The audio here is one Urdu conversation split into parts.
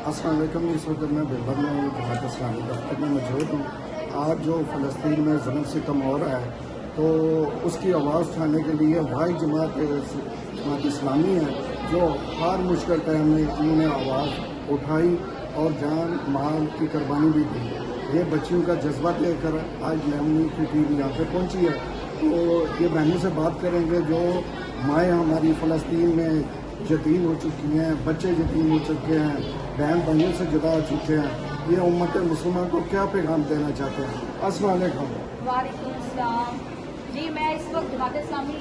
السلام علیکم۔ اس وقت میں بلبل میں جماعت اسلامی دفتر میں موجود ہوں۔ آج جو فلسطین میں ظلم ستم ہو رہا ہے تو اس کی آواز اٹھانے کے لیے بھائی جماعت اسلامی ہے جو ہر مشکل ٹائم میں انہوں نے آواز اٹھائی اور جان مال کی قربانی بھی دی۔ یہ بچیوں کا جذبہ لے کر آج لیمنی کی ٹیم یہاں پہ پہنچی ہے، تو یہ بہنوں سے بات کریں گے جو مائیں ہماری فلسطین میں یتیم ہو چکی ہیں، بچے یتیم ہو چکے ہیں، بہن بھائیوں سے جدا ہو چکے ہیں۔ یہ امت مسلمان کو کیا پیغام دینا چاہتے ہیں؟ السلام علیکم۔ وعلیکم السلام جی، میں اس وقت جماعت اسلامی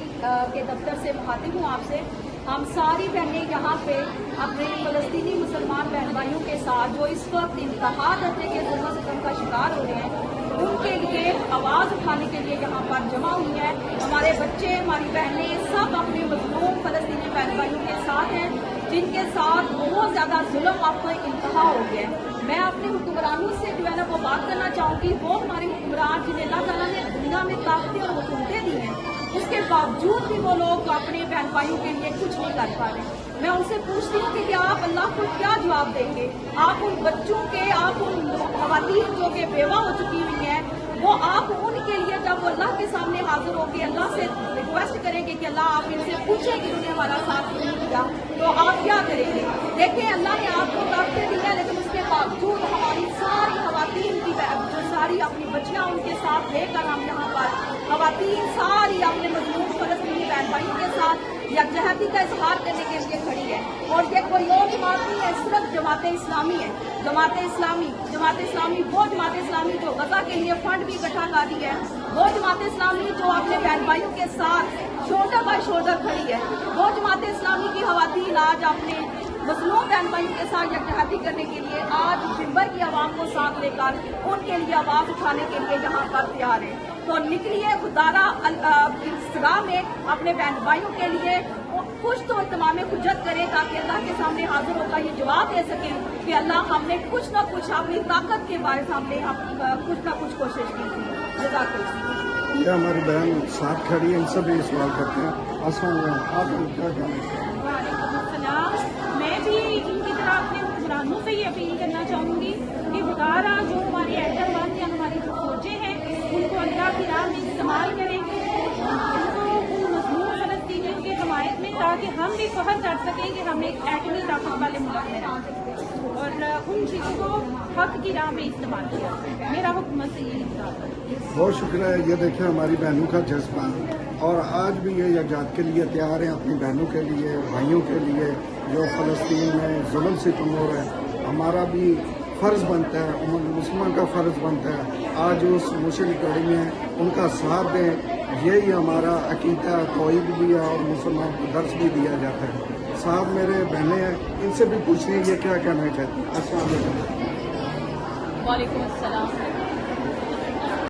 کے دفتر سے مخاطب ہوں آپ سے۔ ہم ساری بہنیں یہاں پہ اپنے فلسطینی مسلمان بہن بھائیوں کے ساتھ جو اس وقت انتہا درجے کے ظلم و ستم کا شکار ہو رہے ہیں ان کے لیے آواز اٹھانے کے لیے یہاں پر جمع ہوئی ہیں۔ ہمارے بچے، ہماری بہنیں سب اپنے مظلوم فلسطینی بہن بھائیوں کے ساتھ ہیں جن کے ساتھ بہت زیادہ ظلم اب تو ایک انتہا ہو گیا ہے۔ میں اپنے حکمرانوں سے جو ہے نا وہ بات کرنا چاہوں گی، وہ ہمارے حکمران جنہیں اللہ تعالیٰ نے دنیا میں طاقتیں اور حکومتیں دی ہیں، اس کے باوجود بھی وہ لوگ اپنے بہن بھائیوں کے لیے کچھ نہیں کر پا رہے۔ میں ان سے پوچھتی ہوں کہ آپ اللہ کو کیا جواب دیں گے؟ آپ ان بچوں کے، آپ ان خواتین جو کہ بیوہ ہو چکی ہوئی ہیں، وہ آپ ان کے لیے جب وہ اللہ کے سامنے حاضر ہو کے اللہ سے ریکویسٹ کریں گے کہ اللہ آپ ان سے پوچھیں کہ انہوں نے ہمارا ساتھ نہیں دیا، تو آپ کیا کریں گے؟ دیکھیں، اللہ نے آپ کو طاقتیں دی ہیں لیکن اس کے باوجود ہماری ساری خواتین کی جو ساری اپنی بچیاں ان کے ساتھ لے کر ہم یہاں پر خواتین ساری اپنے مظلوم فلسطینی بہن بھائیوں کے ساتھ یکجہتی کا اظہار کرنے کے لیے کھڑی ہے۔ اور یہ کوئی اور جماعت نہیں ہے، صرف جماعت اسلامی ہے۔ جماعت اسلامی وہ جماعت اسلامی جو غزہ کے لیے فنڈ بھی اکٹھا کر رہی ہے، وہ جماعت اسلامی جو اپنے بہن بھائیوں کے ساتھ شولڈر بائی شولڈر کھڑی ہے، وہ جماعت اسلامی کی خواتین آج اپنے مظلوم بہن بھائیوں کے ساتھ یکجہتی کرنے کے لیے آج ممبر کی عوام کو ساتھ لے کر ان کے لیے آواز اٹھانے کے لیے یہاں پر تیار ہے۔ تو نکلیے خدارہ صدا میں اپنے بہن بھائیوں کے لیے کچھ تو اہتمام حجت کریں تاکہ اللہ کے سامنے حاضر ہو کر یہ جواب دے سکیں کہ اللہ ہم نے کچھ نہ کچھ اپنی طاقت کے باعث ہم نے کچھ نہ کچھ کوشش کی تھی۔ جزاک اللہ۔ یہ ہماری بہن ساتھ کھڑی ہے، ان سے بھی سوال کرتے ہیں۔ السلام علیکم، آپ کیا کہنا چاہتے ہیں؟ وعلیکم السلام۔ میں بھی ان کی طرح اپنے حکمرانوں سے یہ اپیل کرنا چاہوں گی کہ خدارہ جو ہماری ایٹم یا ہماری جو فوجیں ہیں ان کو اللہ کی راہ میں استعمال کریں، ان کو ان مظلوم فلسطینیوں کی حمایت میں، تاکہ ہم بھی فخر کر سکیں کہ ہم ایک ایٹمی طاقت والے ملک میں رہ سکتے ہیں اور ان چیزوں کو حق کی راہ میں استعمال کیا۔ میرا حکومت سے یہی خطاب ہے۔ بہت شکریہ۔ یہ دیکھیں ہماری بہنوں کا جذبہ، اور آج بھی یہ یکجہت کے لیے تیار ہیں، اپنی بہنوں کے لیے، بھائیوں کے لیے جو فلسطین میں ظلم ستم ہو رہا ہے۔ ہمارا بھی فرض بنتا ہے، امت مسلمان کا فرض بنتا ہے آج اس مشکل گھڑی میں ان کا ساتھ دیں۔ یہی ہمارا عقیدہ توحید بھی ہے اور مسلمان کو درس بھی دیا جاتا ہے۔ ساتھ میرے بہنیں ہیں، ان سے بھی پوچھیں یہ کیا کہنا چاہتی ہیں۔ السلام علیکم۔ وعلیکم السلام۔